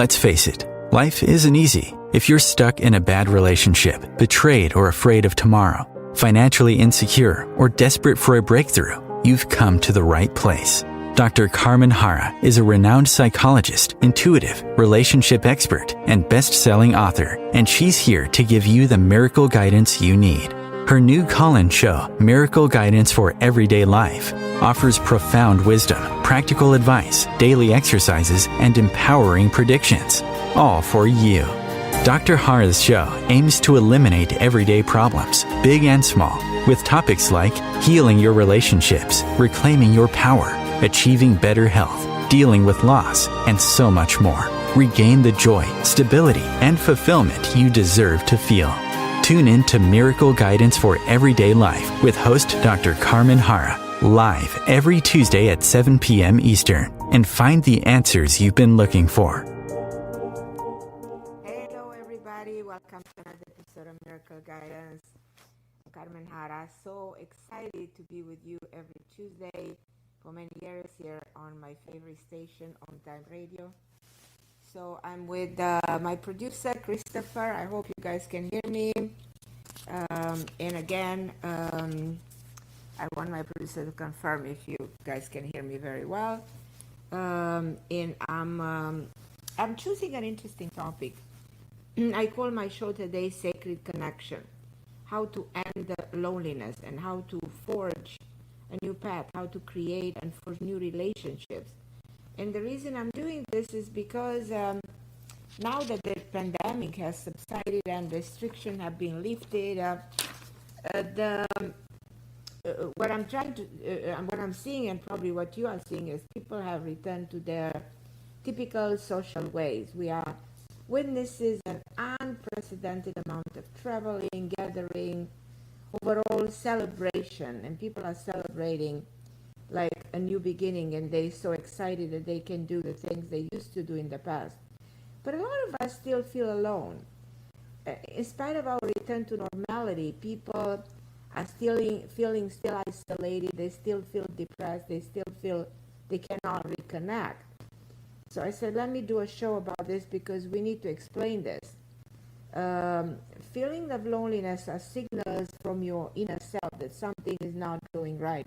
Let's face it, life isn't easy. If you're stuck in a bad relationship, betrayed or afraid of tomorrow, financially insecure, or desperate for a breakthrough, you've come to the right place. Dr. Carmen Harra is a renowned psychologist, intuitive, relationship expert, and best-selling author, and she's here to give you the miracle guidance you need. Her new call-in show, Miracle Guidance for Everyday Life, offers profound wisdom, practical advice, daily exercises, and empowering predictions, all for you. Dr. Harra's show aims to eliminate everyday problems, big and small, with topics like healing your relationships, reclaiming your power, achieving better health, dealing with loss, and so much more. Regain the joy, stability, and fulfillment you deserve to feel. Tune in to Miracle Guidance for Everyday Life with host Dr. Carmen Harra, live every Tuesday at 7 p.m. Eastern, and find the answers you've been looking for. Hello, everybody. Welcome to another episode of Miracle Guidance. I'm Carmen Harra. So excited to be with you every Tuesday for many years here on my favorite station, OMTimes Radio. So I'm with my producer, Christopher. I hope you guys can hear me. And again, I want my producer to confirm if you guys can hear me very well. And I'm choosing an interesting topic. I call my show today Sacred Connection. How to end the loneliness and how to forge a new path, how to create and forge new relationships. And the reason I'm doing this is because now that the pandemic has subsided and restrictions have been lifted, what I'm seeing, and probably what you are seeing, is people have returned to their typical social ways. We are witnesses an unprecedented amount of traveling, gathering, overall celebration, and people are celebrating like a new beginning, and they're so excited that they can do the things they used to do in the past. But a lot of us still feel alone. In spite of our return to normality, people are still feeling isolated. They still feel depressed. They still feel they cannot reconnect. So I said, let me do a show about this because we need to explain this. Feeling of loneliness are signals from your inner self that something is not going right.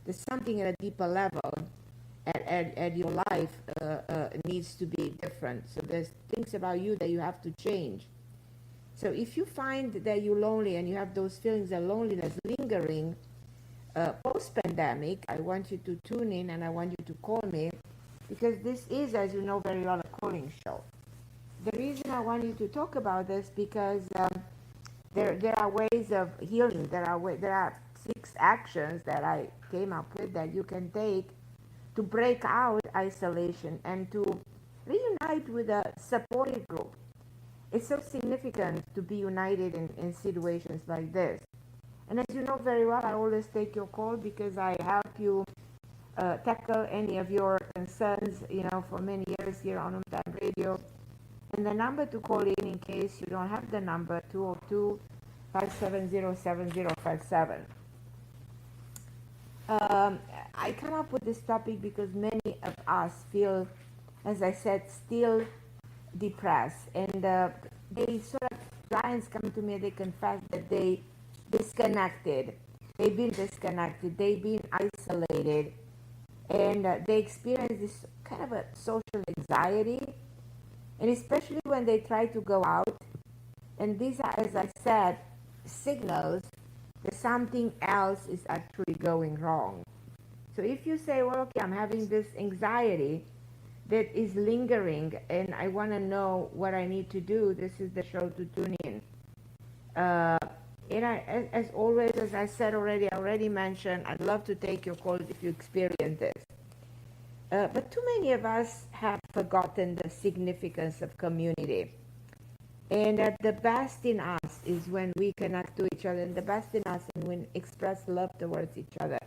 There's something at a deeper level at your life needs to be different. So there's things about you that you have to change. So if you find that you're lonely and you have those feelings of loneliness lingering post-pandemic, I want you to tune in and I want you to call me, because this is, as you know very well, a calling show. The reason I want you to talk about this because there are ways of healing. There are 6 actions that I came up with that you can take to break out isolation and to reunite with a supportive group. It's so significant to be united in situations like this. And as you know very well, I always take your call because I help you tackle any of your concerns, for many years here on OMTimes Radio. And the number to call in case you don't have the number, 202-570-7057. I come up with this topic because many of us feel, as I said, still depressed. And they sort of, clients come to me and they confess that they disconnected. They've been disconnected. They've been isolated. And they experience this kind of a social anxiety. And especially when they try to go out. And these are, as I said, signals that something else is actually going wrong. So if you say, well, okay, I'm having this anxiety that is lingering and I want to know what I need to do, this is the show to tune in. As always, as I said already, I already mentioned, I'd love to take your calls if you experience this. But too many of us have forgotten the significance of community. And the best in us is when we connect to each other, and the best in us is when we express love towards each other.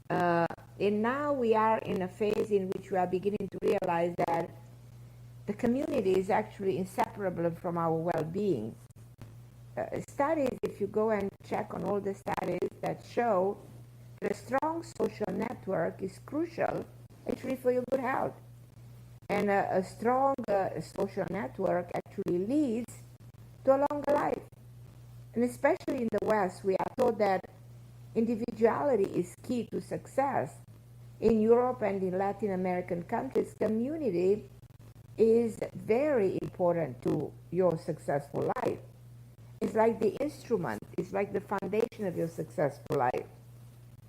And now we are in a phase in which we are beginning to realize that the community is actually inseparable from our well-being. Studies, if you go and check on all the studies that show that a strong social network is crucial actually for your good health. And a strong social network actually leads to a longer life. And especially in the West, we are taught that individuality is key to success. In Europe and in Latin American countries, community is very important to your successful life. It's like the instrument, it's like the foundation of your successful life.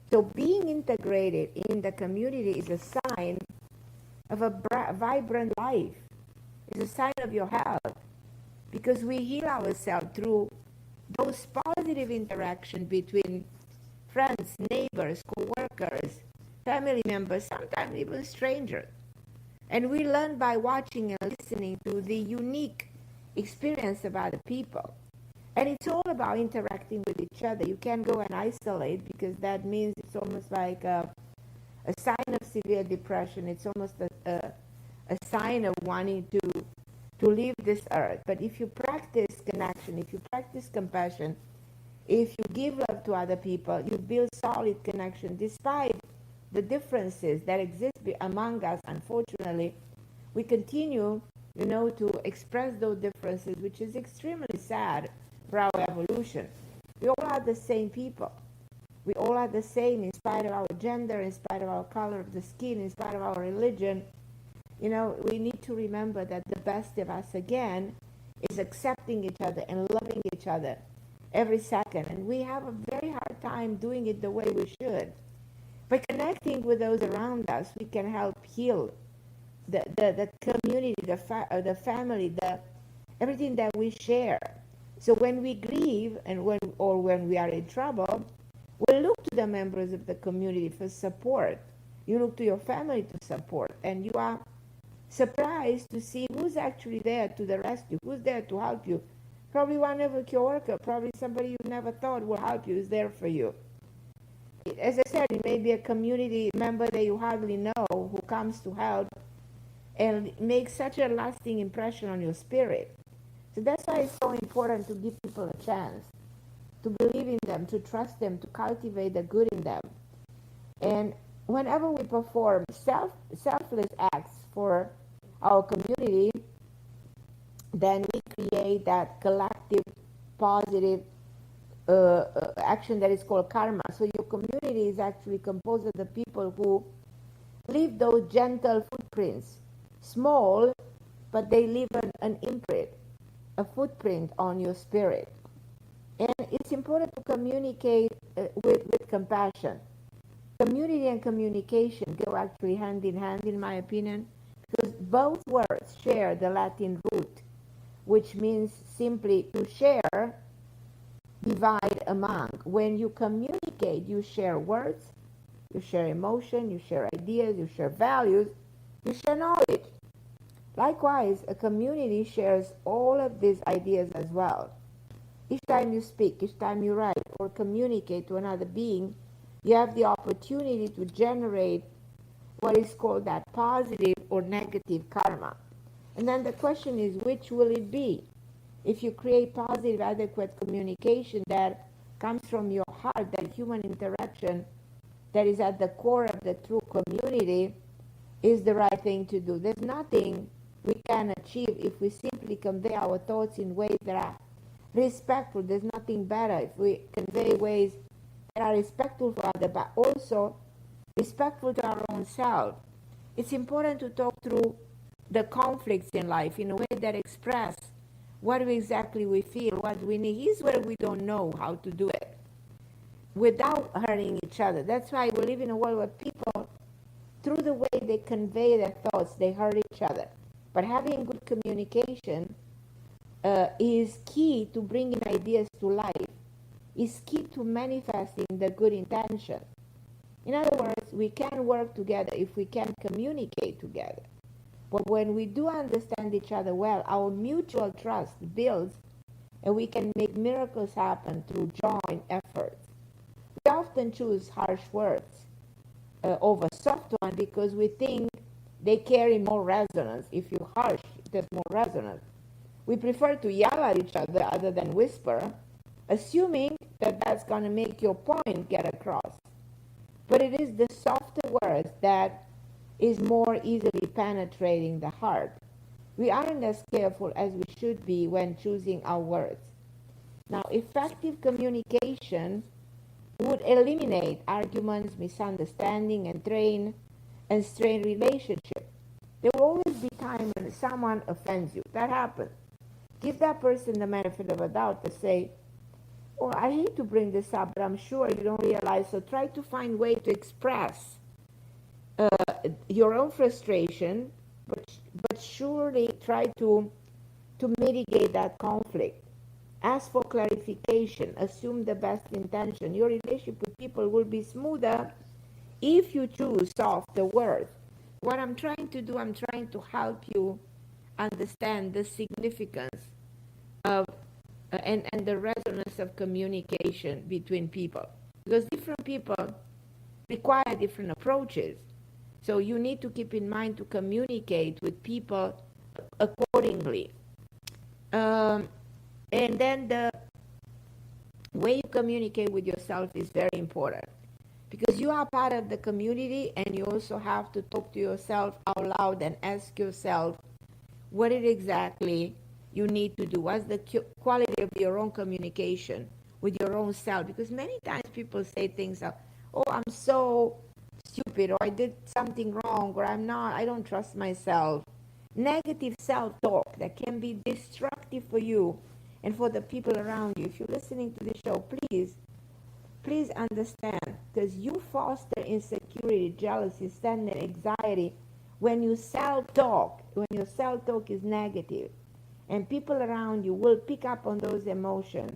So being integrated in the community is a sign of a vibrant life. It's a sign of your health, because we heal ourselves through those positive interactions between friends, neighbors, co-workers, family members, sometimes even strangers. And we learn by watching and listening to the unique experience of other people. And it's all about interacting with each other. You can't go and isolate, because that means it's almost like a sign of severe depression. It's almost a sign of wanting to leave this earth. But if you practice connection, if you practice compassion, if you give love to other people, you build solid connection despite the differences that exist among us. Unfortunately, we continue, to express those differences, which is extremely sad for our evolution. We all are the same people. We all are the same in spite of our gender, in spite of our color of the skin, in spite of our religion. We need to remember that the best of us, again, is accepting each other and loving each other every second. And we have a very hard time doing it the way we should. By connecting with those around us, we can help heal the community, the family, everything that we share. So when we grieve and when we are in trouble, we look to the members of the community for support. You look to your family to support, and you are surprised to see who's actually there to the rescue, who's there to help you. Probably one of your coworker, probably somebody you never thought will help you is there for you. As I said, it may be a community member that you hardly know who comes to help and makes such a lasting impression on your spirit. So that's why it's so important to give people a chance, to believe in them, to trust them, to cultivate the good in them. And whenever we perform selfless acts for our community, then we create that collective positive action that is called karma. So your community is actually composed of the people who leave those gentle footprints, small, but they leave an imprint, a footprint on your spirit. And it's important to communicate with compassion. Community and communication go actually hand in hand, in my opinion, because both words share the Latin root, which means simply to share, divide among. When you communicate, you share words, you share emotion, you share ideas, you share values, you share knowledge. Likewise, a community shares all of these ideas as well. Each time you speak, each time you write or communicate to another being, you have the opportunity to generate what is called that positive or negative karma. And then the question is, which will it be? If you create positive, adequate communication that comes from your heart, that human interaction that is at the core of the true community, is the right thing to do. There's nothing we can achieve if we simply convey our thoughts in ways that are respectful. There's nothing better if we convey ways that are respectful for others, but also respectful to our own self. It's important to talk through the conflicts in life in a way that express what exactly we feel, what we need. Here's where we don't know how to do it without hurting each other. That's why we live in a world where people, through the way they convey their thoughts, they hurt each other. But having good communication is key to bringing ideas to life, is key to manifesting the good intention. In other words, we can work together if we can communicate together. But when we do understand each other well, our mutual trust builds, and we can make miracles happen through joint efforts. We often choose harsh words over soft ones because we think they carry more resonance. If you're harsh, there's more resonance. We prefer to yell at each other other than whisper, assuming that that's going to make your point get across. But it is the softer words that is more easily penetrating the heart. We aren't as careful as we should be when choosing our words. Now, effective communication would eliminate arguments, misunderstanding, and strain relationships. There will always be time when someone offends you. That happens. Give that person the benefit of a doubt to say, "Oh, I hate to bring this up, but I'm sure you don't realize." So try to find a way to express your own frustration, but surely try to mitigate that conflict. Ask for clarification. Assume the best intention. Your relationship with people will be smoother if you choose softer words. What I'm trying to do, I'm trying to help you understand the significance of and the resonance of communication between people. Because different people require different approaches. So you need to keep in mind to communicate with people accordingly. And then the way you communicate with yourself is very important, because you are part of the community, and you also have to talk to yourself out loud and ask yourself what it exactly you need to do. What's the quality of your own communication with your own self? Because many times people say things like, "Oh, I'm so stupid," or "I did something wrong," or I don't trust myself." Negative self-talk that can be destructive for you and for the people around you. If you're listening to this show, please understand, because you foster insecurity, jealousy, sadness, anxiety when your self-talk is negative. And people around you will pick up on those emotions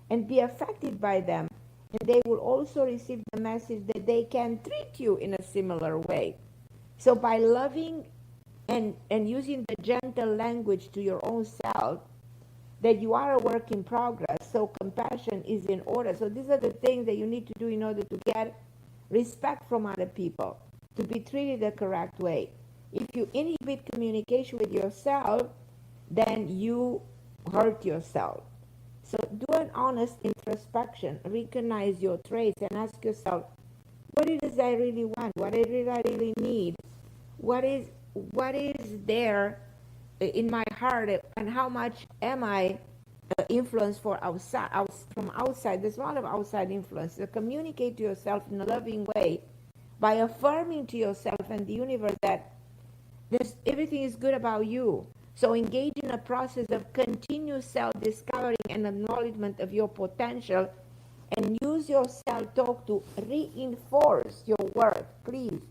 and be affected by them. And they will also receive the message that they can treat you in a similar way. So by loving and using the gentle language to your own self, that you are a work in progress, so compassion is in order. So these are the things that you need to do in order to get respect from other people, to be treated the correct way. If you inhibit communication with yourself, then you hurt yourself. So do an honest introspection, recognize your traits, and ask yourself, what it is I really want, what it is I really need, what is there in my heart, and how much am I influenced from outside. There's a lot of outside influence. So communicate to yourself in a loving way by affirming to yourself and the universe that everything is good about you. So engage in a process of continuous self-discovery and acknowledgement of your potential, and use your self-talk to reinforce your worth. Please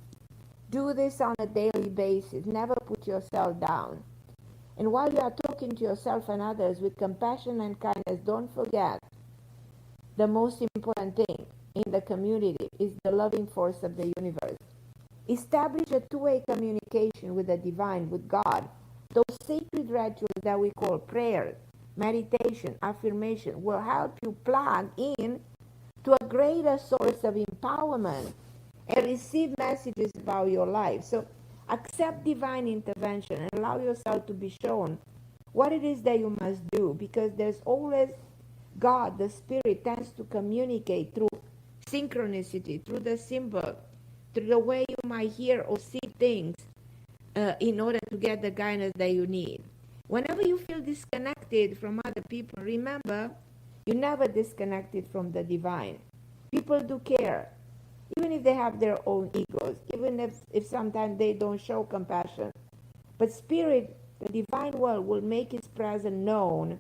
do this on a daily basis. Never put yourself down. And while you are talking to yourself and others with compassion and kindness, don't forget the most important thing in the community is the loving force of the universe. Establish a two-way communication with the divine, with God. Those sacred rituals that we call prayer, meditation, affirmation will help you plug in to a greater source of empowerment and receive messages about your life. So accept divine intervention and allow yourself to be shown what it is that you must do, because there's always God, the Spirit, tends to communicate through synchronicity, through the symbol, through the way you might hear or see things in order to get the guidance that you need. Whenever you feel disconnected from other people, remember, you're never disconnected from the divine. People do care, even if they have their own egos, even if sometimes they don't show compassion. But Spirit, the divine world, will make its presence known,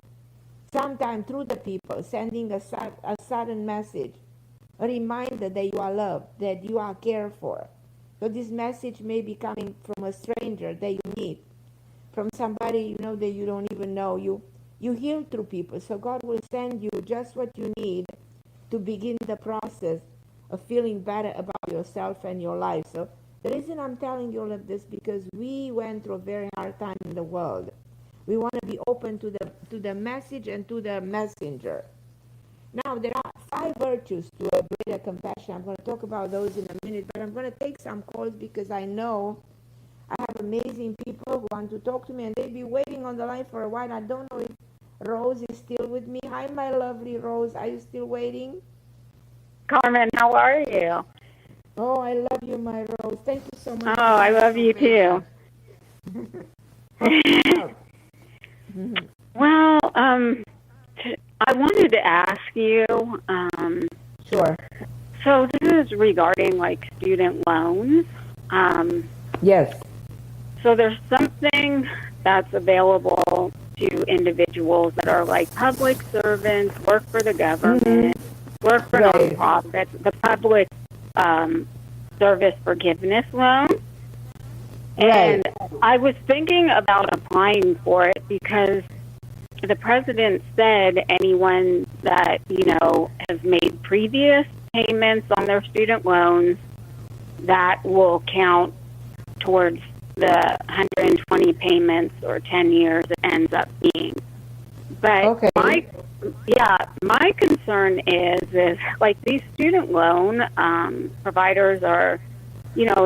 sometimes through the people, sending a sudden message, a reminder that you are loved, that you are cared for. So this message may be coming from a stranger that you meet, from somebody that you don't even know. You heal through people. So God will send you just what you need to begin the process of feeling better about yourself and your life. So the reason I'm telling you all of this, because we went through a very hard time in the world. We want to be open to the message and to the messenger. Now, there are 5 virtues to a greater compassion. I'm going to talk about those in a minute, but I'm going to take some calls because I know I have amazing people who want to talk to me, and they'll be waiting on the line for a while. I don't know if Rose is still with me. Hi, my lovely Rose. Are you still waiting? Carmen, how are you? Oh, I love you, my Rose. Thank you so much Oh, for I being love so you too. patient. How can I help? Well, I wanted to ask you, Sure. so this is regarding like student loans. Yes. So there's something that's available to individuals that are like public servants, work for the government, work for Right. nonprofits, the public service forgiveness loan. Right. And I was thinking about applying for it because the president said anyone that, has made previous payments on their student loans, that will count towards the 120 payments or 10 years it ends up being. But Okay. my concern is like these student loan providers are,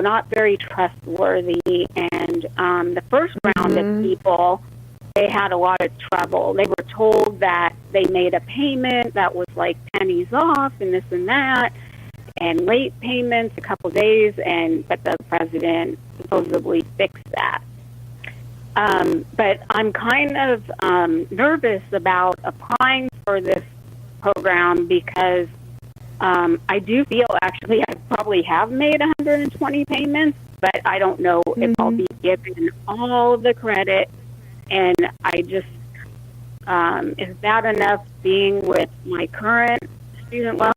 not very trustworthy. And the first round of people, they had a lot of trouble. They were told that they made a payment that was like pennies off and this and that, and late payments a couple days, but the president supposedly fixed that. But I'm kind of nervous about applying for this program because I do feel actually I probably have made 120 payments, but I don't know if I'll be given all of the credit. And I just, is that enough being with my current student loan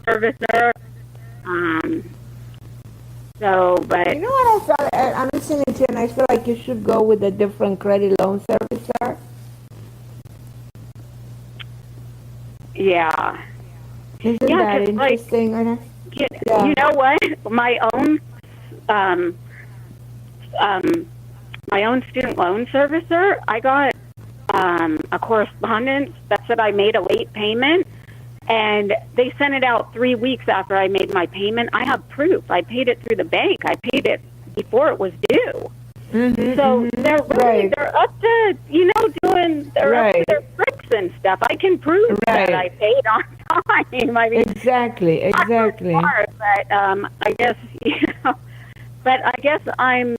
servicer? But You know what I felt? I'm listening to you, and I feel like you should go with a different credit loan servicer. yeah. Isn't that 'cause, interesting? You know what? My own student loan servicer, I got a correspondence that said I made a late payment, and they sent it out 3 weeks after I made my payment. I have proof. I paid it through the bank. I paid it before it was due. So they're really, they're up to, they're up to their tricks and stuff. I can prove that I paid on time. I mean, Exactly. Smart, but I guess, but I guess I'm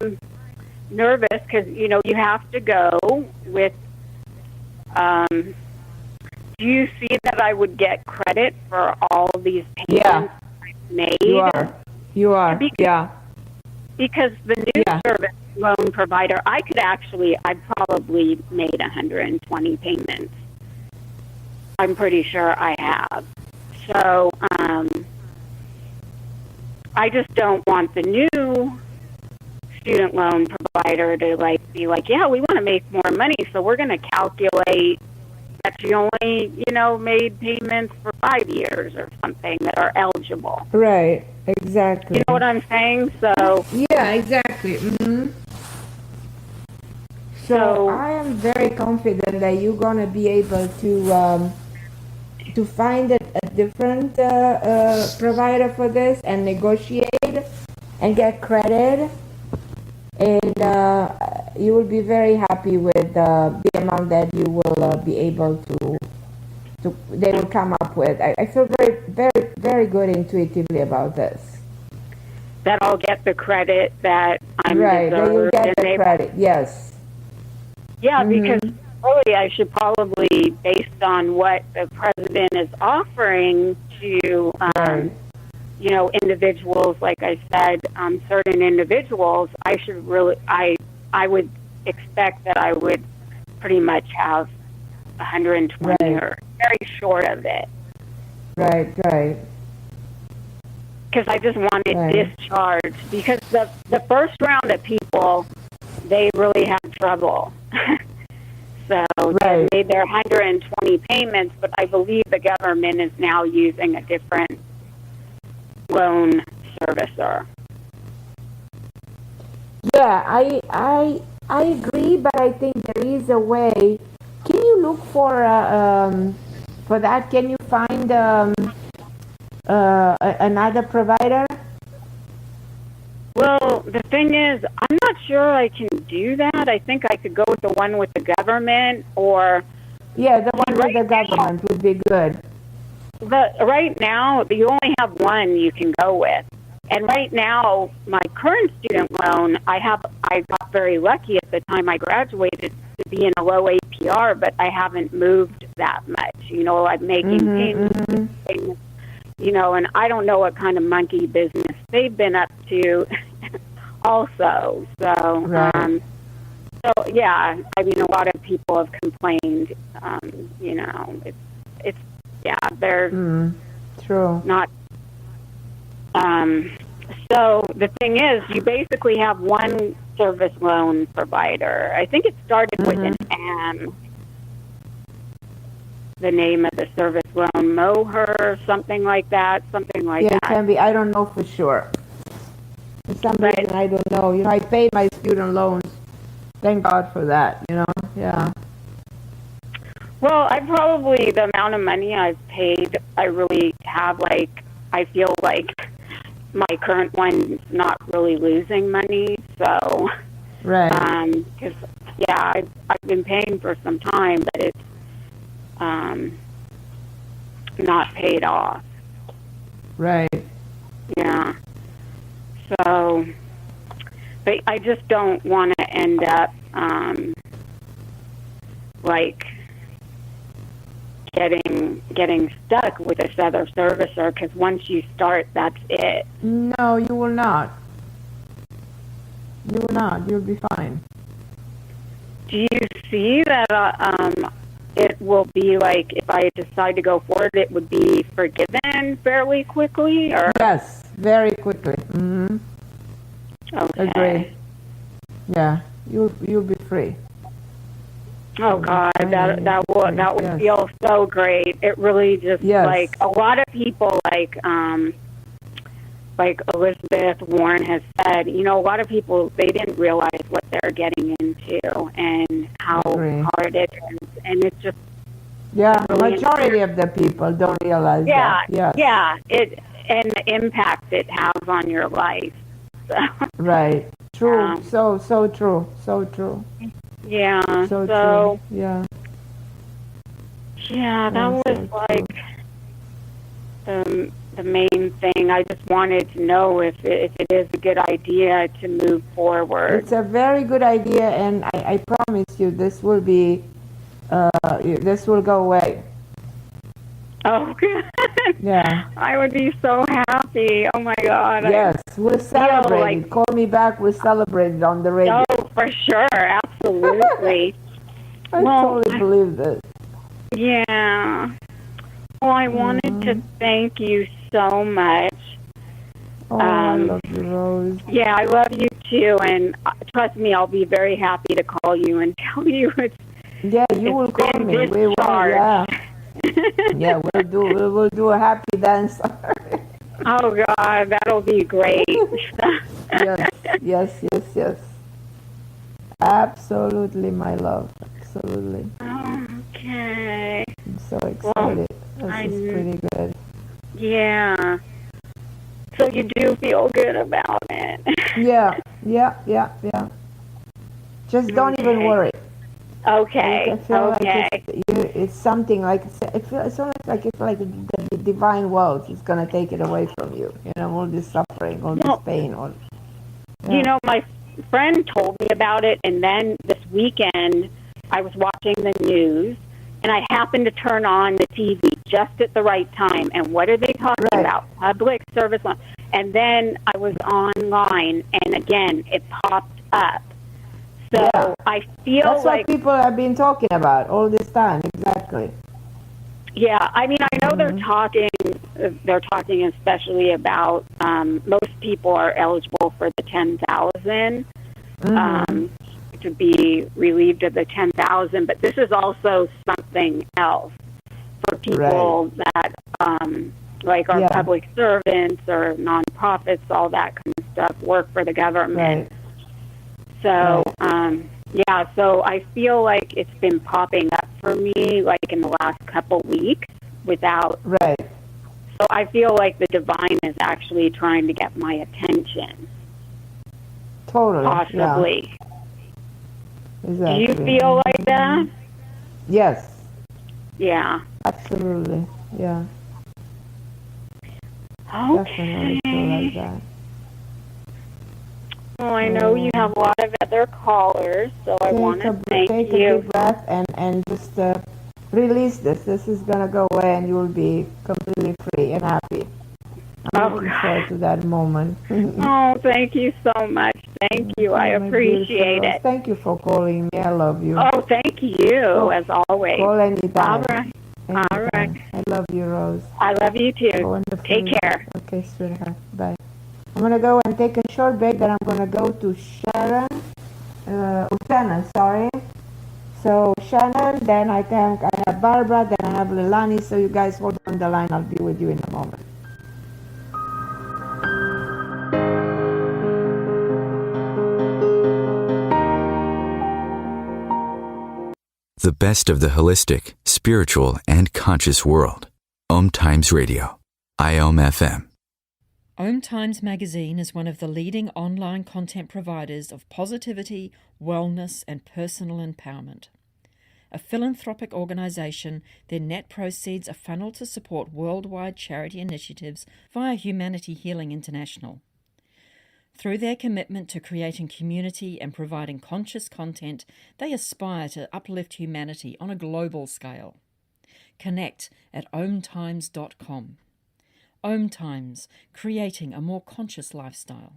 nervous because, you have to go with, do you see that I would get credit for all these payments I've made? You are. Because the new service loan provider, I probably made 120 payments. I'm pretty sure I have. So I just don't want the new student loan provider to be like, yeah, we want to make more money, so we're going to calculate that you only, made payments for 5 years or something that are eligible. Right. Exactly. You know what I'm saying? So yeah, exactly. So I am very confident that you're gonna be able to find a different provider for this and negotiate and get credit, and you will be very happy with the amount that you will be able to they will come up with. I feel very, very, very good intuitively about this. That I'll get the credit that I'm right, that you get the and credit, yes. Yeah, because really I should probably, based on what the president is offering to, individuals, like I said, certain individuals, I should really, I would expect that I would pretty much have 120 or very short of it. Right. Because I just want it discharged. Because the first round of people, they really had trouble. So they made their 120 payments, but I believe the government is now using a different loan servicer. Yeah, I agree, but I think there is a way. Can you look for that? Can you find another provider? Well, the thing is, I'm not sure I can do that. I think I could go with the one with the government, or yeah, the one with the government would be good. Right now, you only have one you can go with. And right now, my current student loan, I got very lucky at the time I graduated to be in a low APR, but I haven't moved that much. You know, I'm making payments, you know, and I don't know what kind of monkey business they've been up to also. So, Right. so yeah, I mean, a lot of people have complained, you know, it's, yeah, they're True. not. So the thing is, you basically have one service loan provider. I think it started with an M. The name of the service loan, Moher, something like that, Yeah, it that. can be. I don't know for sure. For some reason, I don't know. You know, I paid my student loans. Thank God for that, you know? Yeah. Well, the amount of money I've paid, I really have, like, I feel like my current one's not really losing money, so. Right. Because, yeah, I've been paying for some time, but it's not paid off. Right. Yeah. So, but I just don't want to end up, like, getting stuck with this other servicer, because once you start, that's it. No, you will not. You will not. You'll be fine. Do you see that it will be like, if I decide to go forward, it would be forgiven fairly quickly? Or Yes, very quickly. okay. Agree. Yeah, you'll be free. Oh God, that would feel so great. It really just like a lot of people like Elizabeth Warren has said, you know, a lot of people, they didn't realize what they're getting into and how hard it is, and it's just really majority of the people don't realize that. Yeah, it and the impact it has on your life. So, right. True. So true. So true. Yeah. So true. Yeah. Yeah, that was like the main thing. I just wanted to know if it is a good idea to move forward. It's a very good idea, and I promise you, this will be, this will go away. Oh, good. Yeah. I would be so happy. Oh my God. Yes, we'll celebrate. Like, call me back. We'll celebrate it on the radio. Oh, for sure. Absolutely. I totally believe this. Yeah. Well, I wanted to thank you so much. Oh, I love you, Rose. Yeah, I love you too, and trust me, I'll be very happy to call you and tell you it's. Yeah, you will call me. We will. Yeah. Yeah, we'll do a happy dance. Oh God, that'll be great. Yes. Absolutely, my love. Absolutely. Okay. I'm so excited. This is pretty good. Yeah. So you do feel good about it. Yeah. Just don't even worry. Okay. I feel like it's something like it's almost like it's like the divine will is gonna take it away from you. You know, all this suffering, all this pain. You know, my friend told me about it, and then this weekend I was watching the news, and I happened to turn on the TV just at the right time. And what are they talking about? Public service loan. And then I was online, and again, it popped up. So I feel that's like what people have been talking about all this time. Exactly. Yeah, I mean, I know they're talking especially about most people are eligible for the 10,000 to be relieved of the 10,000, but this is also something else for people that like are public servants or nonprofits, all that kind of stuff, work for the government. So, so I feel like it's been popping up for me, like in the last couple weeks without. So I feel like the divine is actually trying to get my attention. Totally. Possibly. Yeah. Exactly. Do you feel like that? Yes. Yeah. Absolutely. Yeah. Okay. Definitely feel like that. Oh, I know you have a lot of other callers, so I want to thank you. Take a deep breath and just release this. This is going to go away and you will be completely free and happy. I'm looking forward to that moment. Oh, thank you so much. Thank you. I appreciate it. Thank you for calling me. I love you. Oh, thank you, as always. Call anytime. All right. All right. I love you, Rose. I love you too. Wonderful. Take care. Okay, sweetheart. Bye. I'm going to go and take a short break, then I'm going to go to Shannon, sorry. So Shannon, then I have Barbara, then I have Leilani, so you guys hold on the line. I'll be with you in a moment. The best of the holistic, spiritual, and conscious world. OMTimes Radio. IOM FM. OMTimes magazine is one of the leading online content providers of positivity, wellness, and personal empowerment. A philanthropic organisation, their net proceeds are funneled to support worldwide charity initiatives via Humanity Healing International. Through their commitment to creating community and providing conscious content, they aspire to uplift humanity on a global scale. Connect at omtimes.com. OMTimes, creating a more conscious lifestyle.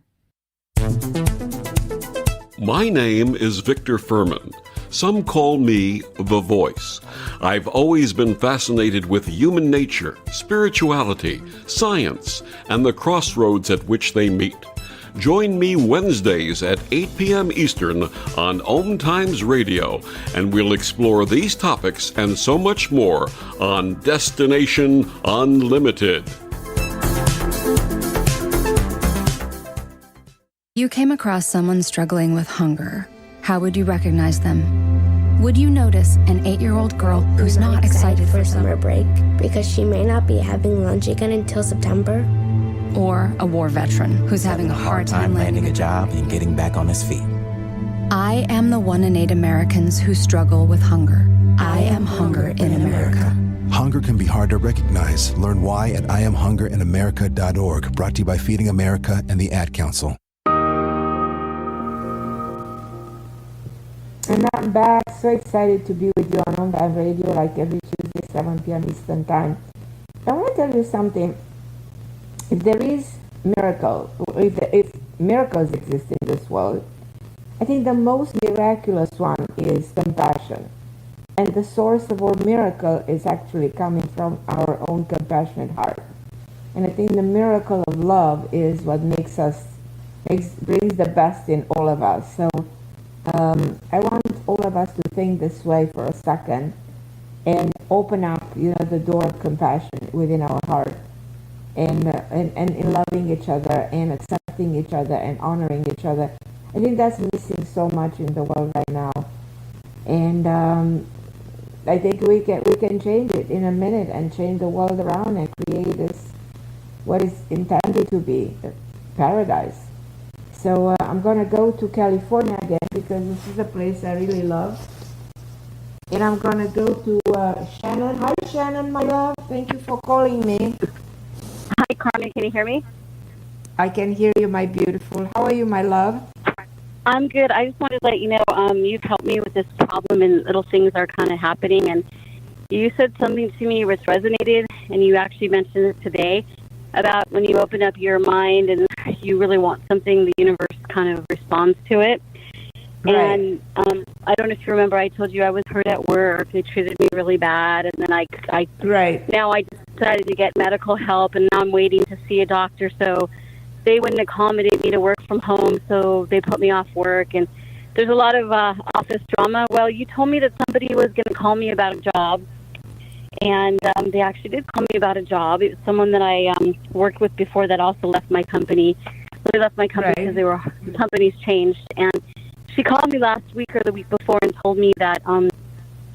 My name is Victor Furman. Some call me The Voice. I've always been fascinated with human nature, spirituality, science, and the crossroads at which they meet. Join me Wednesdays at 8 p.m. Eastern on OMTimes Radio, and we'll explore these topics and so much more on Destination Unlimited. You came across someone struggling with hunger. How would you recognize them? Would you notice an 8-year-old girl who's not excited for summer break because she may not be having lunch again until September? Or a war veteran who's having a hard time landing a job and getting back on his feet? I am the 1 in 8 Americans who struggle with hunger. I am hunger in America. Hunger can be hard to recognize. Learn why at IamHungerInAmerica.org. Brought to you by Feeding America and the Ad Council. And I'm back. So excited to be with you on OMTimes Radio, like every Tuesday, 7 p.m. Eastern Time. I want to tell you something. If there is miracle, if miracles exist in this world, I think the most miraculous one is compassion. And the source of our miracle is actually coming from our own compassionate heart. And I think the miracle of love is what brings the best in all of us. So I want all of us to think this way for a second and open up, the door of compassion within our heart, and in loving each other and accepting each other and honoring each other. I think that's missing so much in the world right now, and I think we can change it in a minute and change the world around and create this what is intended to be a paradise. So I'm going to go to California again because this is a place I really love. And I'm going to go to Shannon. Hi, Shannon, my love. Thank you for calling me. Hi, Carmen. Can you hear me? I can hear you, my beautiful. How are you, my love? I'm good. I just wanted to let you know you've helped me with this problem and little things are kind of happening. And you said something to me which resonated, and you actually mentioned it today about when you open up your mind and you really want something, the universe kind of responds to it. Right. And I don't know if you remember, I told you I was hurt at work. They treated me really bad, and then I now I decided to get medical help, and now I'm waiting to see a doctor. So they wouldn't accommodate me to work from home, so they put me off work. And there's a lot of office drama. Well, you told me that somebody was going to call me about a job. And they actually did call me about a job. It was someone that I worked with before that also left my company. They left my company because the company's changed. And she called me last week or the week before and told me that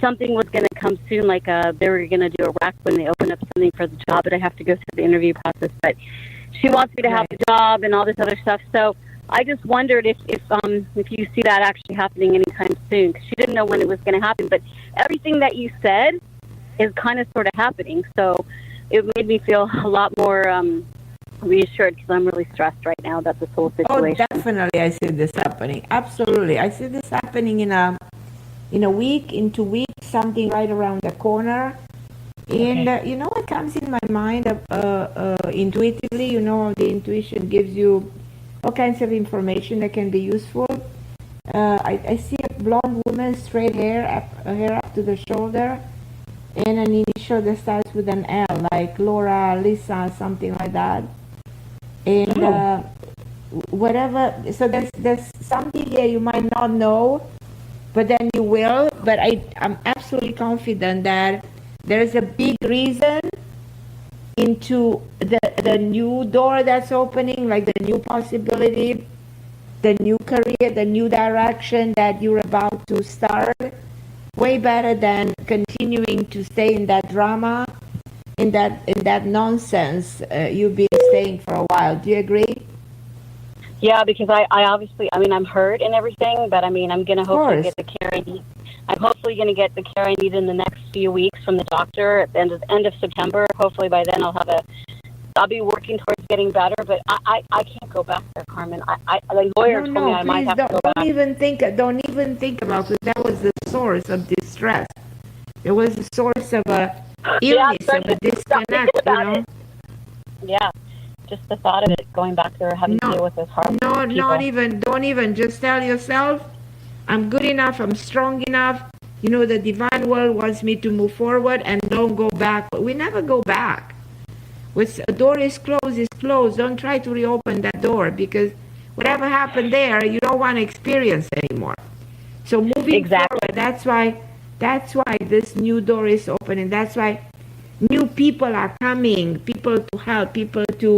something was going to come soon, like they were going to do a rec when they open up something for the job, but I have to go through the interview process. But she wants me to have the job and all this other stuff. So I just wondered if you see that actually happening anytime soon, because she didn't know when it was going to happen. But everything that you said is kind of sort of happening. So it made me feel a lot more reassured because I'm really stressed right now about this whole situation. Oh, definitely, I see this happening. Absolutely, I see this happening in a week, in 2 weeks, something right around the corner. And you know what comes in my mind intuitively? You know, the intuition gives you all kinds of information that can be useful. I see a blonde woman, straight hair up to the shoulder, and an initial that starts with an L, like Laura, Lisa, something like that. And whatever, so there's something here you might not know, but then you will. But I'm absolutely confident that there's a big reason into the new door that's opening, like the new possibility, the new career, the new direction that you're about to start. Way better than continuing to stay in that drama, in that nonsense you've been staying for a while. Do you agree? Yeah, because I obviously, I mean, I'm hurt and everything, but I mean, I'm going to hopefully get the care I need. I'm hopefully going to get the care I need in the next few weeks from the doctor at the end of September. Hopefully by then I'll be working towards getting better, but I can't go back there, Carmen. The lawyer told me I might have to go back. Don't even think about it. That was the source of distress. It was the source of a illness, of a disconnect, you know? Yeah. Just the thought of it, going back there, having to deal with this hard people. Don't even. Just tell yourself, I'm good enough, I'm strong enough. You know, the divine world wants me to move forward, and don't go back. We never go back. When a door is closed. Don't try to reopen that door, because whatever happened there, you don't want to experience anymore. So moving forward, that's why this new door is opening. That's why new people are coming, people to help, people to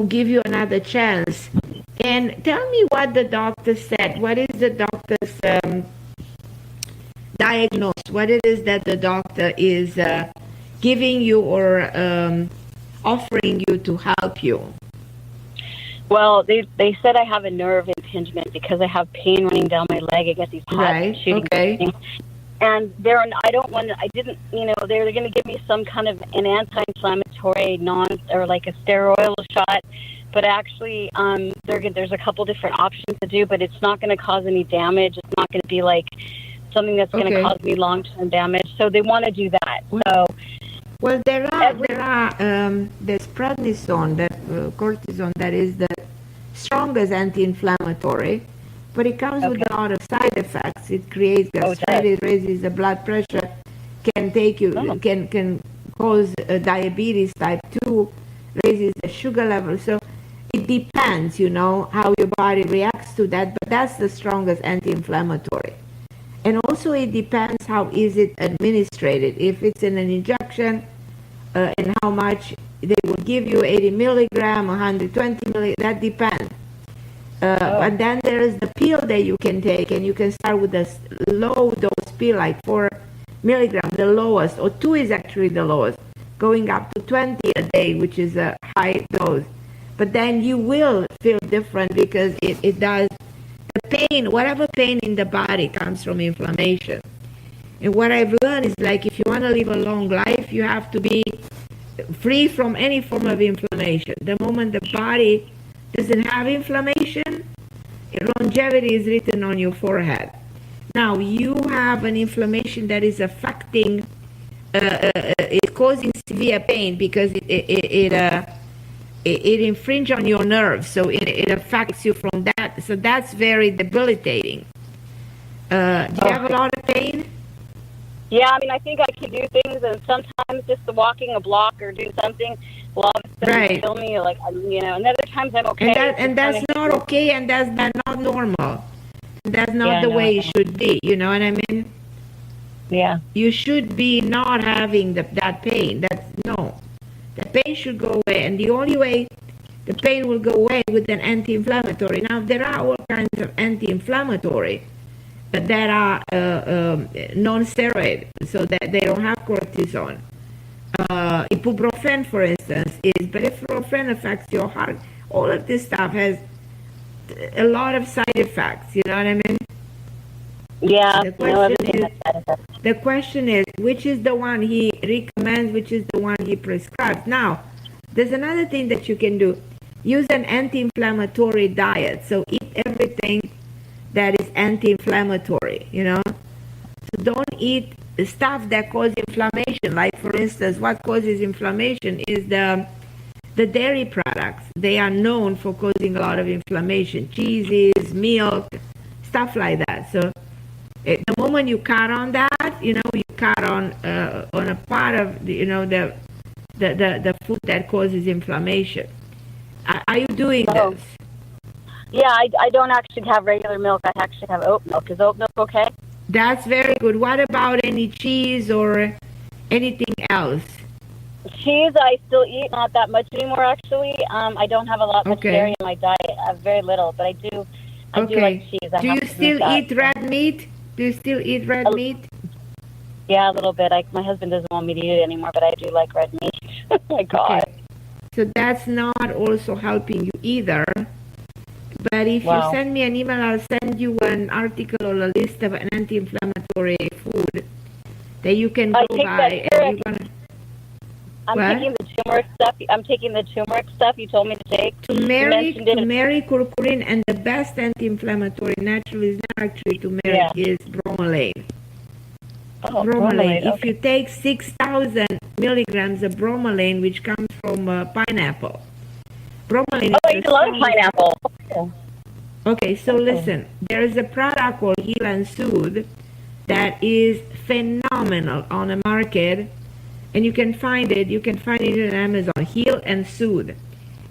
give you another chance. And tell me what the doctor said. What is the doctor's diagnosis? What it is that the doctor is giving you or offering you to help you? Well, they said I have a nerve impingement because I have pain running down my leg. I get these hot shooting pains. And they're going to give me some kind of an anti-inflammatory like a steroidal shot. But actually, there's a couple different options to do, but it's not going to cause any damage. It's not going to be like something that's going to cause me long-term damage. So they want to do that. Well, there's prednisone, cortisone, that is the strongest anti-inflammatory. But it comes with a lot of side effects. It creates gastritis, raises the blood pressure, can cause diabetes type 2, raises the sugar level. So it depends, how your body reacts to that. But that's the strongest anti-inflammatory. And also it depends how is it administered. If it's in an injection, and how much they will give you, 80 milligram, 120 milligram, that depends. And then there is the pill that you can take, and you can start with a low dose pill, like 4 milligrams, the lowest, or 2 is actually the lowest, going up to 20 a day, which is a high dose. But then you will feel different because it does, the pain, whatever pain in the body comes from inflammation. And what I've learned is, like, if you want to live a long life, you have to be free from any form of inflammation. The moment the body doesn't have inflammation, longevity is written on your forehead. Now, you have an inflammation that is affecting, it's causing severe pain because it infringes on your nerves, so it affects you from that. So that's very debilitating. Do you have a lot of pain? Yeah, I mean, I think I can do things, and sometimes just walking a block or doing something will all of a sudden kill me, like, and other times I'm okay. And that's not okay, and that's not normal. That's not the way it should be, you know what I mean? Yeah. You should be not having that pain. The pain should go away, and the only way the pain will go away with an anti-inflammatory. Now, there are all kinds of anti-inflammatory that are non-steroid, so that they don't have cortisone. Ibuprofen, for instance, but ibuprofen affects your heart. All of this stuff has a lot of side effects, you know what I mean? Yeah. The question is, which is the one he recommends, which is the one he prescribes? Now, there's another thing that you can do. use an anti-inflammatory diet. So eat everything that is anti-inflammatory, So don't eat stuff that causes inflammation. Like, for instance, what causes inflammation is the dairy products. They are known for causing a lot of inflammation. Cheeses, milk, stuff like that. So the moment you cut on that, you cut on a part of the food that causes inflammation. Are you doing this? Yeah, I don't actually have regular milk. I actually have oat milk. Is oat milk okay? That's very good. What about any cheese or anything else? Cheese I still eat, not that much anymore actually. I don't have a lot much dairy in my diet. I have very little, but I do like cheese. Do you still eat red meat? Yeah, a little bit. My husband doesn't want me to eat it anymore, but I do like red meat. Oh my God. Okay. So that's not also helping you either. But if you send me an email, I'll send you an article or a list of an anti-inflammatory food that you can go by. I'm taking the turmeric stuff. You told me to take. Turmeric, curcumin, and the best anti-inflammatory naturally is not actually turmeric, is bromelain. Oh, bromelain. Okay. If you take 6,000 milligrams of bromelain, which comes from pineapple. Bromelain. I eat a lot of pineapple. Okay, so listen. There is a product called Heal and Soothe that is phenomenal on the market, and you can find it. You can find it on Amazon. Heal and Soothe,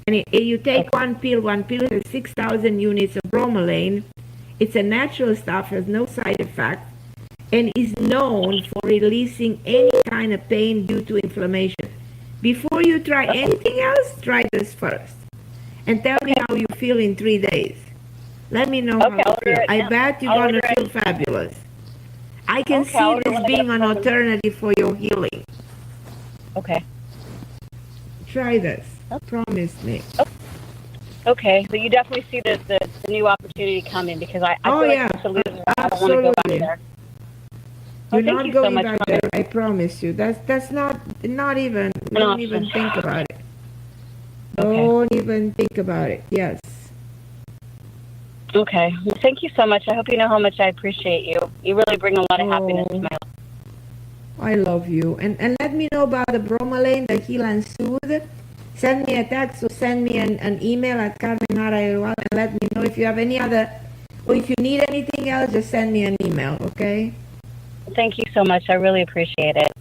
and you take one pill. One pill has 6,000 units of bromelain. It's a natural stuff, has no side effect, and is known for releasing any kind of pain due to inflammation. Before you try anything else, try this first. And tell me how you feel in 3 days. Let me know how you feel. I bet you're going to feel fabulous. I can see this being an alternative for your healing. Okay. Try this. Promise me. Okay, so you definitely see the new opportunity coming because I feel like absolutely. I don't want to go back there. You're not going back there. I promise you. That's not even. Don't even think about it. Don't even think about it. Yes. Okay. Well, thank you so much. I hope you know how much I appreciate you. You really bring a lot of happiness to my life. I love you. And let me know about the bromelain, the Heal and Soothe. Send me a text or send me an email at carmenharra and let me know if you have any other, or if you need anything else, just send me an email, okay? Thank you so much. I really appreciate it.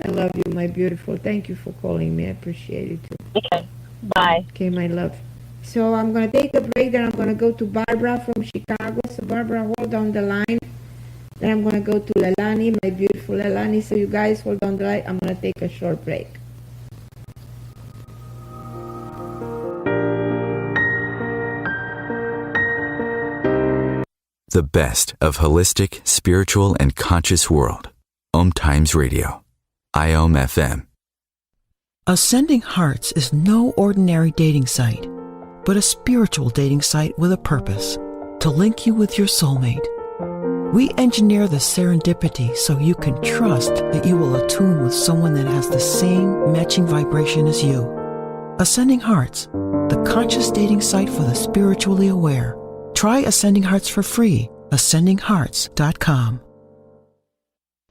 I love you, my beautiful. Thank you for calling me. I appreciate it too. Okay. Bye. Okay, my love. So I'm going to take a break, then I'm going to go to Barbara from Chicago. So Barbara, hold on the line. Then I'm going to go to Lelani, my beautiful Lelani. So you guys hold on the line. I'm going to take a short break. The best of holistic, spiritual, and conscious world. OMTimes Radio. IOM FM. Ascending Hearts is no ordinary dating site, but a spiritual dating site with a purpose, to link you with your soulmate. We engineer the serendipity so you can trust that you will attune with someone that has the same matching vibration as you. Ascending Hearts, the conscious dating site for the spiritually aware. Try Ascending Hearts for free. AscendingHearts.com.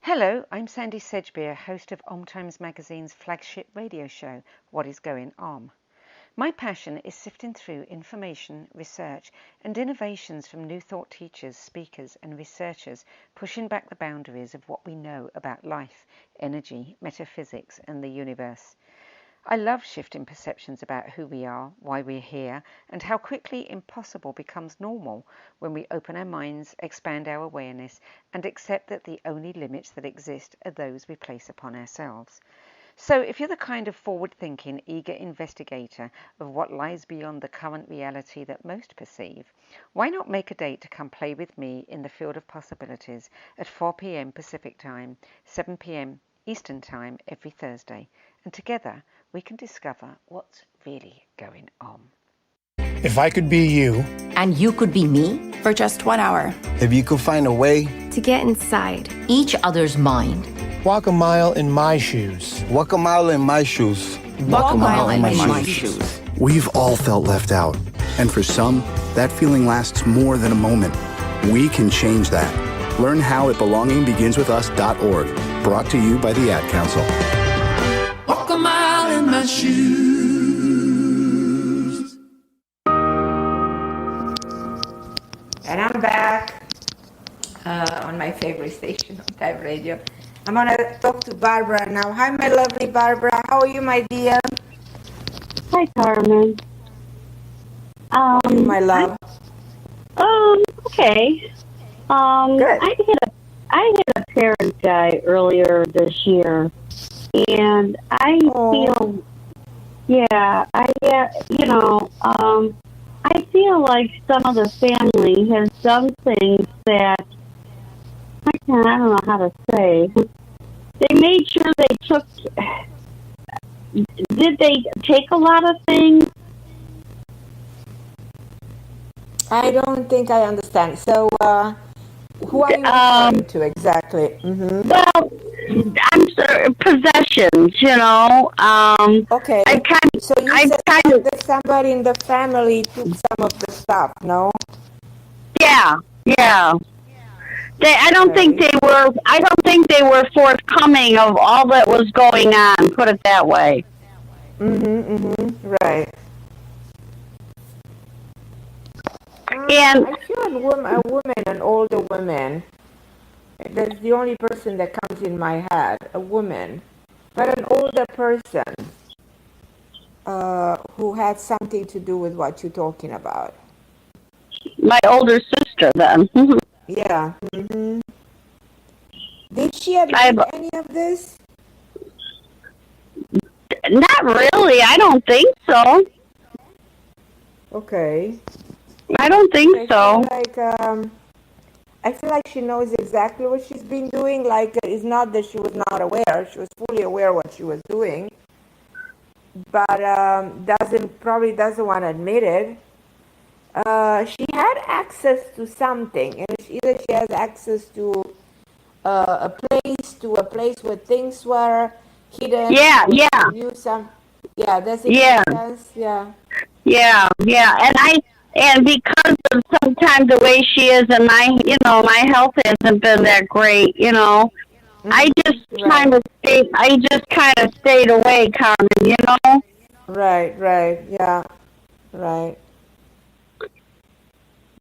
Hello, I'm Sandy Sedgbeer, host of OMTimes Magazine's flagship radio show, What is Going On? My passion is sifting through information, research, and innovations from new thought teachers, speakers, and researchers pushing back the boundaries of what we know about life, energy, metaphysics, and the universe. I love shifting perceptions about who we are, why we're here, and how quickly impossible becomes normal when we open our minds, expand our awareness, and accept that the only limits that exist are those we place upon ourselves. So if you're the kind of forward-thinking, eager investigator of what lies beyond the current reality that most perceive, why not make a date to come play with me in the field of possibilities at 4 p.m. Pacific Time, 7 p.m. Eastern Time every Thursday, and together we can discover what's really going on. If I could be you. And you could be me. For just 1 hour. If you could find a way. To get inside. Each other's mind. Walk a mile in my shoes. Walk a mile in my shoes. Walk a mile in my shoes. We've all felt left out, and for some, that feeling lasts more than a moment. We can change that. Learn how at belongingbeginswithus.org. Brought to you by the Ad Council. Walk a mile in my shoes. And I'm back on my favorite station, on Type Radio. I'm going to talk to Barbara now. Hi, my lovely Barbara. How are you, my dear? Hi, Carmen. How are you, my love? Okay. Good. I had a parent die earlier this year, and I feel, I feel like some of the family has done things that I don't know how to say. They made sure they took. Did they take a lot of things? I don't think I understand. So, who are you referring to exactly? Mm-hmm. Well, I'm sorry, possessions, Okay. So you said that somebody in the family took some of the stuff, no? Yeah. I don't think they were forthcoming of all that was going on, put it that way. Right. And I feel a woman, an older woman. That's the only person that comes in my head, a woman. But an older person who had something to do with what you're talking about. My older sister, then. Yeah. Mm-hmm. Did she admit any of this? Not really. I don't think so. Okay. I don't think so. I feel like she knows exactly what she's been doing. Like, it's not that she was not aware. She was fully aware what she was doing. But probably doesn't want to admit it. She had access to something. And either she has access to a place where things were hidden. Yeah. Knew some. Yeah, does it make sense? Yeah. Yeah. And because of sometimes the way she is, and my health hasn't been that great, I just kind of stayed away, Carmen, Right, yeah, right.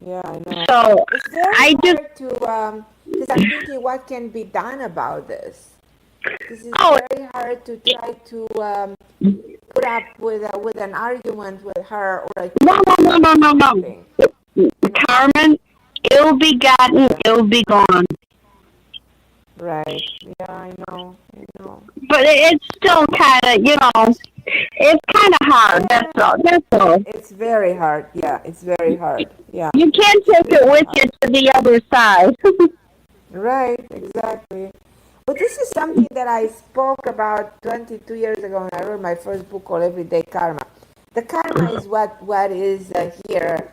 Yeah, I know. So it's very hard to, because I'm thinking what can be done about this. This is very hard to try to put up with an argument with her or No. Carmen, ill begotten, ill be gone. Right. Yeah, I know. But it's still kind of, it's kind of hard. That's all. It's very hard. Yeah, it's very hard. Yeah. You can't take it with you to the other side. Right. Exactly. But this is something that I spoke about 22 years ago when I wrote my first book called Everyday Karma. The karma is what is here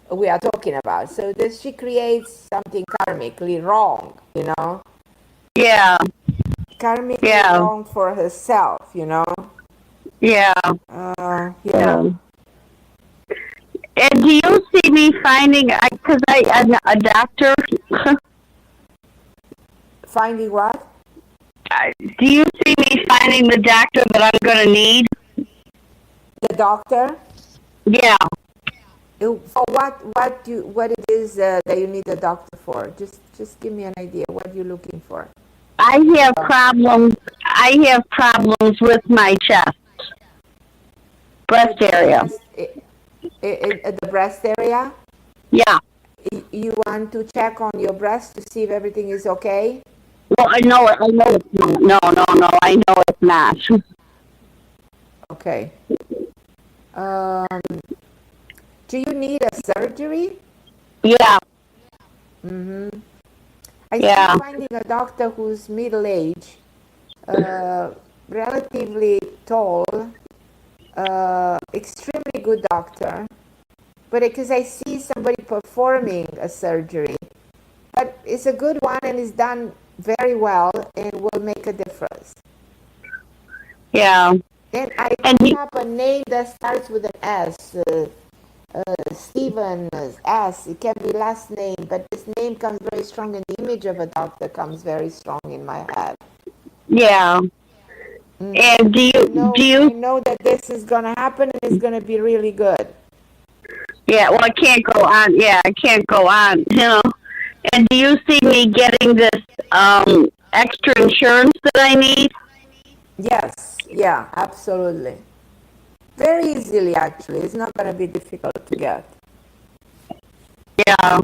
we are talking about. So she creates something karmically wrong, Yeah. Karmically wrong for herself, Yeah. Yeah. And do you see me finding, because I'm a doctor? Finding what? Do you see me finding the doctor that I'm going to need? The doctor? Yeah. For what it is that you need a doctor for? Just give me an idea. What you're looking for? I have problems with my chest, breast area. The breast area? Yeah. You want to check on your breast to see if everything is okay? Well, I know it's not. No, I know it's not. Okay. Do you need a surgery? Yeah. I think finding a doctor who's middle-aged, relatively tall, extremely good doctor, but because I see somebody performing a surgery, but it's a good one and it's done very well and will make a difference. Yeah. And I don't have a name that starts with an S. Stephen S. It can be last name, but this name comes very strong, and the image of a doctor comes very strong in my head. Yeah. And I know that this is going to happen, and it's going to be really good. Yeah, well, I can't go on. Yeah, I can't go on, you know. And do you see me getting this extra insurance that I need? Yes, yeah, absolutely. Very easily, actually. It's not going to be difficult to get. Yeah,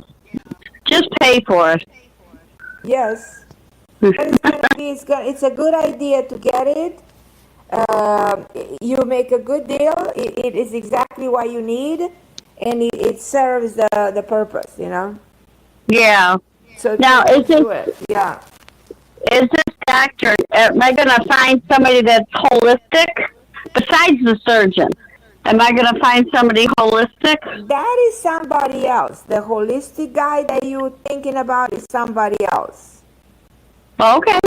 just pay for it. Yes, but it's going to be. It's a good idea to get it. You make a good deal. It is exactly what you need, and it serves the purpose. You know. Yeah. So now, is this doctor? Am I going to find somebody that's holistic besides the surgeon? Am I going to find somebody holistic? That is somebody else. The holistic guy that you're thinking about is somebody else. Okay.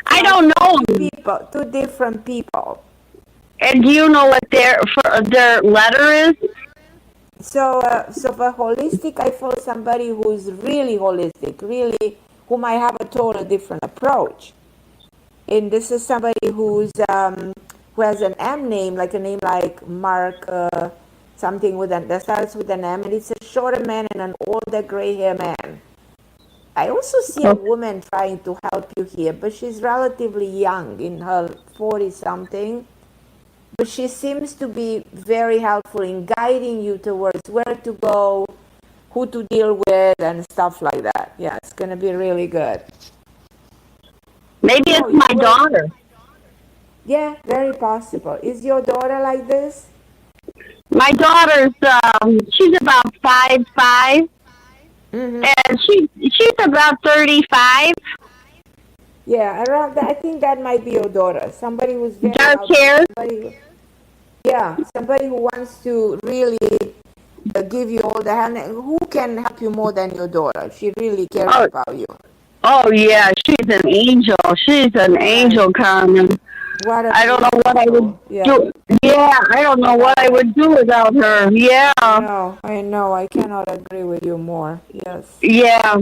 I don't know. Two different people. And do you know what their letter is? So for holistic, I feel somebody who's really holistic, really, who might have a totally different approach. And this is somebody who has an M name, like a name like Mark, something that starts with an M, and it's a shorter man and an older gray hair man. I also see a woman trying to help you here, but she's relatively young, in her 40-something. But she seems to be very helpful in guiding you towards where to go, who to deal with, and stuff like that. Yeah, it's going to be really good. Maybe it's my daughter. Yeah, very possible. Is your daughter like this? My daughter's, she's about 5'5", and she's about 35. Yeah, around that. I think that might be your daughter. Somebody who's very dark hair. Somebody who wants to really give you all the hand. Who can help you more than your daughter? She really cares about you. Oh yeah, she's an angel. She's an angel, Carmen. I don't know what I would do. Yeah, I don't know what I would do without her. Yeah. I know. I cannot agree with you more. Yes. Yeah,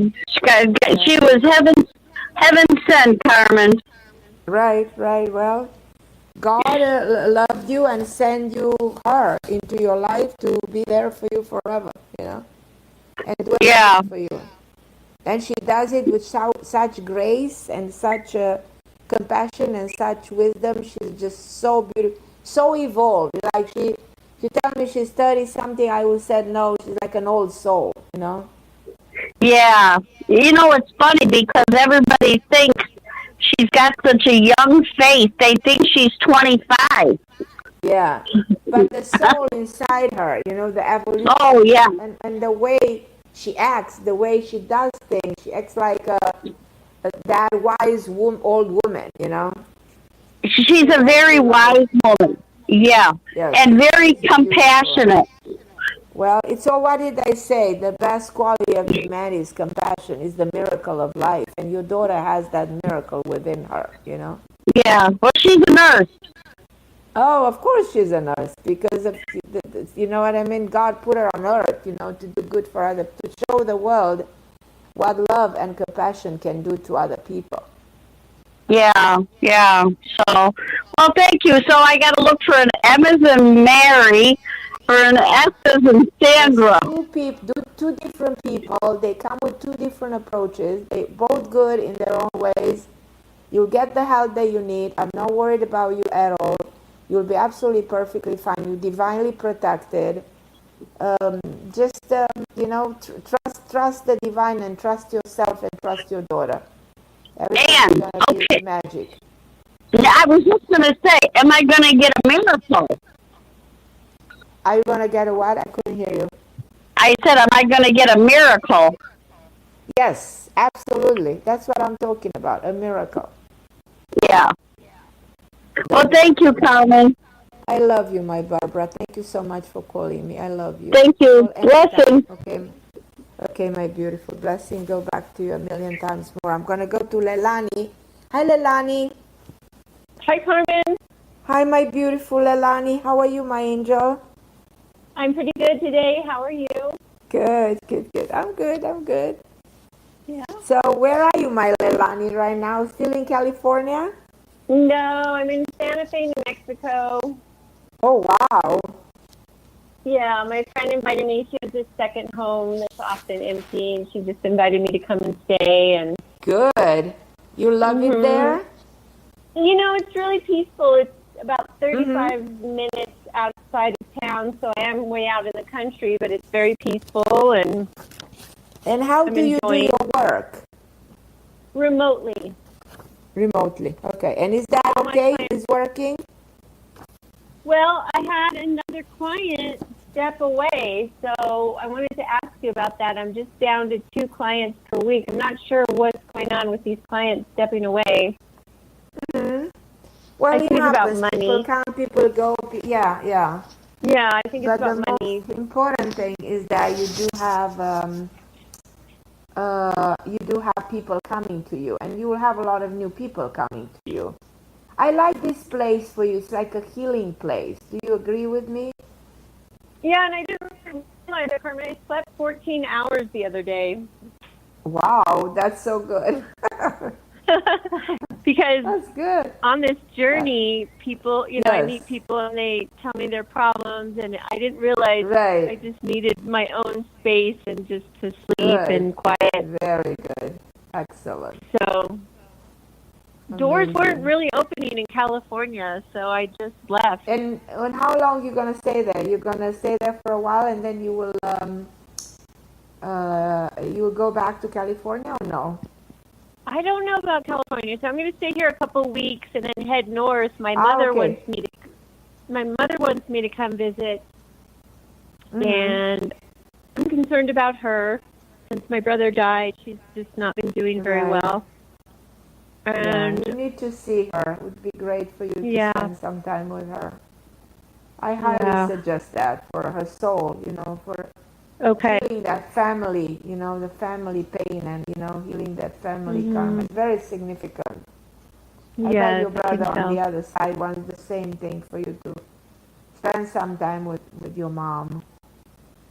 she was heaven sent, Carmen. Right. Well, God loved you and sent you her into your life to be there for you forever, you know, and do everything for you. And she does it with such grace and such compassion and such wisdom. She's just so beautiful, so evolved. Like she tell me she's 30-something, I would say no, she's like an old soul, you know. Yeah, you know, it's funny because everybody thinks she's got such a young face. They think she's 25. Yeah, but the soul inside her, you know, the evolution. Oh, yeah. And the way she acts, the way she does things, she acts like that wise old woman, you know. She's a very wise woman. Yeah, yes. And very compassionate. Well, it's all, what did I say? The best quality of humanity is compassion, is the miracle of life. And your daughter has that miracle within her, you know? Yeah, well, she's a nurse. Oh, of course she's a nurse, because of, you know what I mean? God put her on earth, you know, to do good for others, to show the world what love and compassion can do to other people. Yeah. So, well, thank you. So I got to look for an M as in Mary, or an S as in Sandra. Two different people. They come with two different approaches. They both good in their own ways. You'll get the help that you need. I'm not worried about you at all. You'll be absolutely perfectly fine. You're divinely protected. You know, trust the divine, and trust yourself, and trust your daughter. Everything's gonna be magic. I was just going to say, am I going to get a miracle? Are you going to get a what? I couldn't hear you. I said, am I going to get a miracle? Yes, absolutely. That's what I'm talking about, a miracle. Yeah. Well, thank you, Carmen. I love you, my Barbara. Thank you so much for calling me. I love you. Thank you. Blessing. Okay, my beautiful. Blessing go back to you a million times more. I'm going to go to Leilani. Hi, Leilani. Hi, Carmen. Hi, my beautiful Elani. How are you, my angel? I'm pretty good today. How are you? Good. I'm good. Yeah. So, where are you, my Elani, right now? Still in California? No, I'm in Santa Fe, New Mexico. Oh, wow. Yeah, my friend invited me. She has this second home that's often empty, and she just invited me to come and stay. And good. You love it there? You know, it's really peaceful. It's about 35 minutes outside of town, so I am way out in the country, but it's very peaceful. And how do you do your work? Remotely. Remotely. Okay. And is that okay? Is working? Well, I had another client step away, so I wanted to ask you about that. I'm just down to 2 clients per week. I'm not sure what's going on with these clients stepping away. Well, I think it's about money. People come, people go. Yeah. Yeah, I think it's about money. The most important thing is that you do have people coming to you, and you will have a lot of new people coming to you. I like this place for you. It's like a healing place. Do you agree with me? Yeah, and I didn't realize that, Carmen. I slept 14 hours the other day. Wow, that's so good. Because that's good. On this journey, people, I meet people and they tell me their problems, and I didn't realize I just needed my own space and just to sleep and quiet. Very good. Excellent. So doors weren't really opening in California, so I just left. And how long are you going to stay there? You're going to stay there for a while, and then you will go back to California or no? I don't know about California, so I'm going to stay here a couple weeks and then head north. My mother wants me to come visit, and I'm concerned about her since my brother died. She's just not been doing very well. And you need to see her. It would be great for you to spend some time with her. I highly suggest that for her soul, for healing that family, the family pain, and healing that family karma. It's very significant. I bet your brother on the other side wants the same thing for you to spend some time with your mom.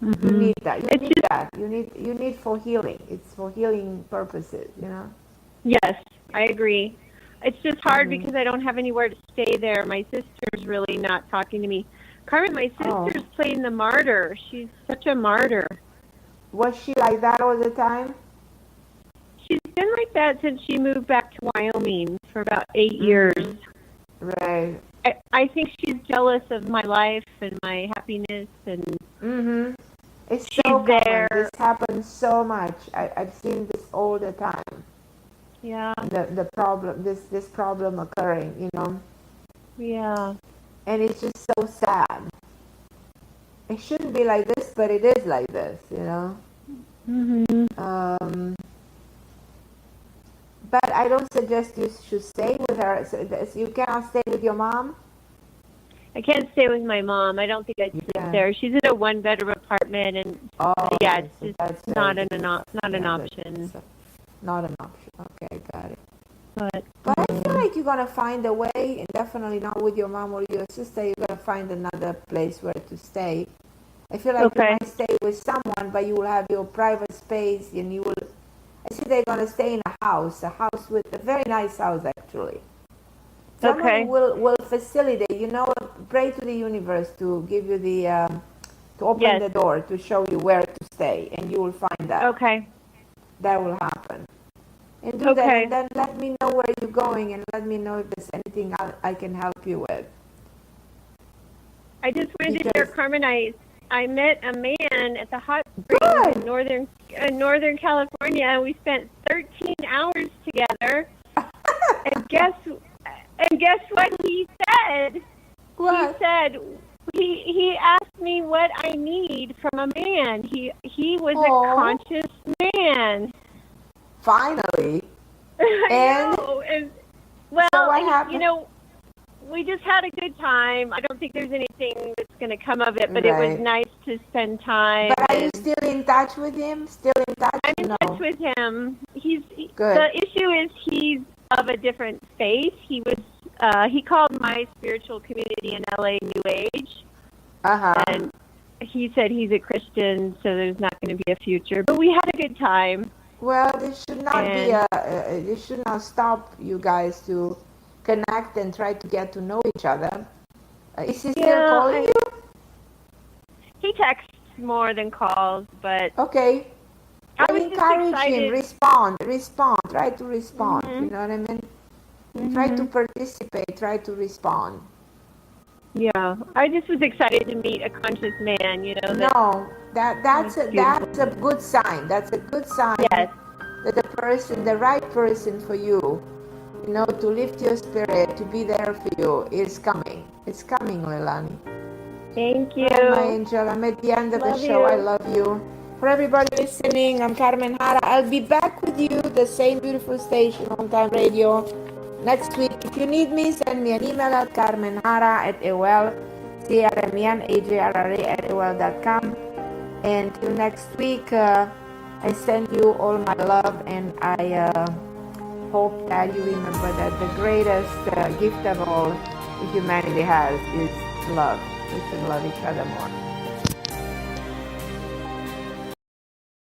You need that. You need for healing. It's for healing purposes, Yes, I agree. It's just hard because I don't have anywhere to stay there. My sister's really not talking to me. Carmen, my sister's playing the martyr. She's such a martyr. Was she like that all the time? She's been like that since she moved back to Wyoming for about 8 years. Right. I think she's jealous of my life and my happiness, and it's so common. This happens so much. I've seen this all the time. Yeah. The problem, this problem occurring, Yeah. And it's just so sad. It shouldn't be like this, but it is like this, But I don't suggest you should stay with her. So you cannot stay with your mom? I can't stay with my mom. I don't think I'd sleep there. She's in a 1-bedroom apartment, and it's just not an option. Not an option. Okay, got it. But I feel like you're gonna find a way, and definitely not with your mom or your sister. You're gonna find another place where to stay. I feel like you might stay with someone, but you will have your private space, and you will. I see they're gonna stay in a house with a very nice house actually. Someone will facilitate. Pray to the universe to give you the to open the door to show you where to stay, and you will find that. Okay. That will happen. And do that, and then let me know where you're going, and let me know if there's anything I can help you with. I just wanted to share, Carmen, I met a man at the hot springs in Northern California, and we spent 13 hours together. and guess what he said? What? He said he asked me what I need from a man. He was a conscious man. Finally. I know. Well, so what happened? We just had a good time. I don't think there's anything that's going to come of it, but it was nice to spend time. But are you still in touch with him? Still in touch? I'm in touch with him. Good. The issue is he's of a different faith. He called my my spiritual community in LA, New Age. Uh-huh. And he said he's a Christian, so there's not going to be a future. But we had a good time. Well, this should not this should not stop you guys to connect and try to get to know each other. Is he still calling you? He texts more than calls, but okay. I was encourage excited. him. Respond. Try to respond. You know what I mean? Try to participate. Try to respond. Yeah, I just was excited to meet a conscious man. You know. No, that's a good sign. That's a good sign. Yes. That the right person for you, you know, to lift your spirit, to be there for you, is coming. It's coming, Leilani. Thank you. Hi, my angel. I'm at the end of the show. I love you. For everybody listening, I'm Carmen Harra. I'll be back with you, the same beautiful station, On Time Radio, next week. If you need me, send me an email at carmenharra@AOL, CarmenHarra@AOL.com. And till next week, I send you all my love, and I hope that you remember that the greatest gift of all humanity has is love. We should love each other more.